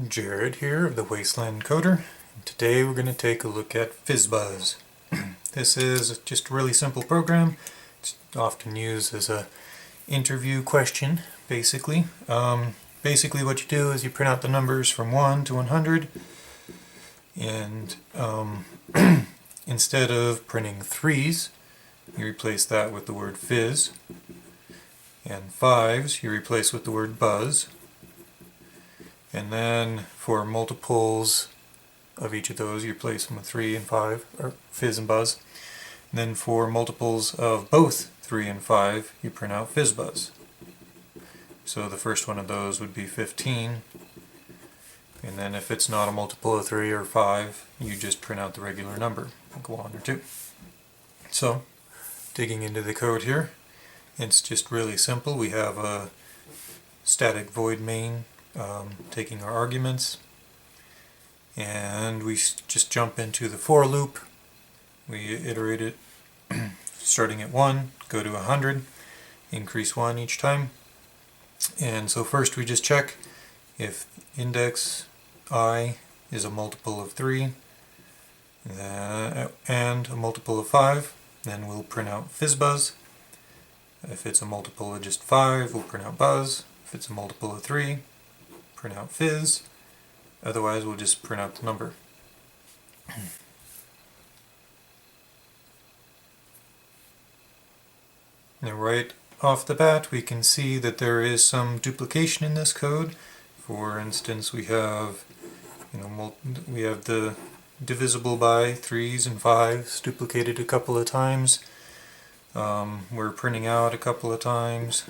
Jared here of the Wasteland Coder. Today we're going to take a look at FizzBuzz. This is just a really simple program. It's often used as a interview question, basically. Basically what you do is you print out the numbers from 1 to 100, and instead of printing 3s, you replace that with the word fizz, and 5s you replace with the word buzz. And then for multiples of each of those, you replace them with 3 and 5, or fizz and buzz. And then for multiples of both 3 and 5, you print out FizzBuzz. So the first one of those would be 15. And then if it's not a multiple of 3 or 5, you just print out the regular number, like 1 or 2. So, digging into the code here, it's just really simple. We have a static void main taking our arguments, and we just jump into the for loop. We iterate it starting at 1, go to 100, increase 1 each time. And so first we just check if index I is a multiple of 3 and a multiple of 5, then we'll print out FizzBuzz. If it's a multiple of just 5, we'll print out buzz. If it's a multiple of 3, print out fizz. Otherwise we'll just print out the number. Now right off the bat we can see that there is some duplication in this code. For instance, we have the divisible by 3s and 5s duplicated a couple of times. We're printing out a couple of times,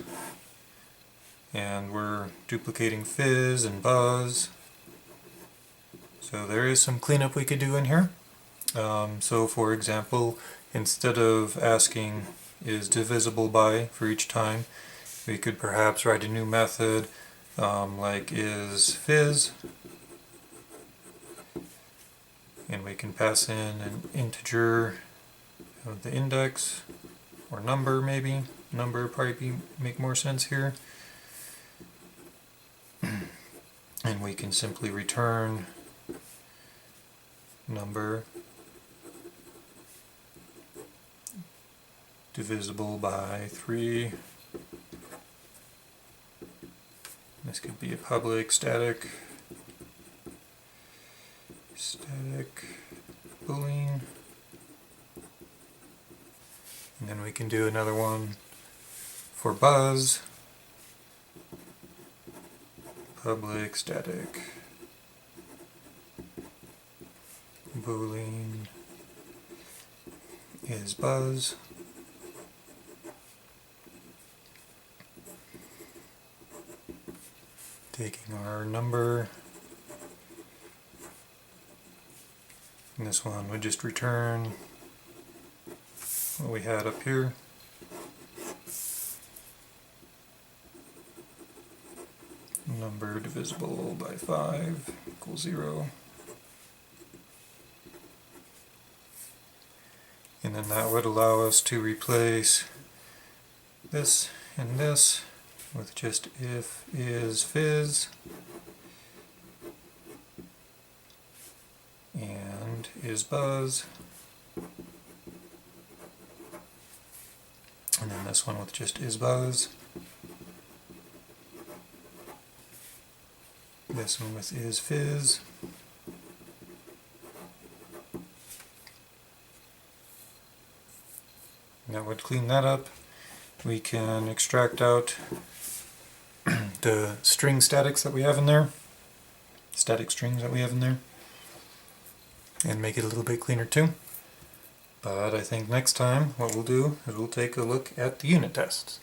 and we're duplicating fizz and buzz. So there is some cleanup we could do in here. So for example, instead of asking is divisible by for each time, we could perhaps write a new method like is fizz, and we can pass in an integer of the index, or number maybe. Number would probably make more sense here. And we can simply return number divisible by 3. This could be a public static boolean. And then we can do another one for buzz. Public static boolean is buzz. Taking our number, and this one would just return what we had up here. Number divisible by 5 equals 0. And then that would allow us to replace this and this with just if is fizz and is buzz, and then this one with just is buzz, this one with is fizz, and that would clean that up. We can extract out the string statics that we have in there, static strings that we have in there, and make it a little bit cleaner too. But I think next time what we'll do is we'll take a look at the unit tests.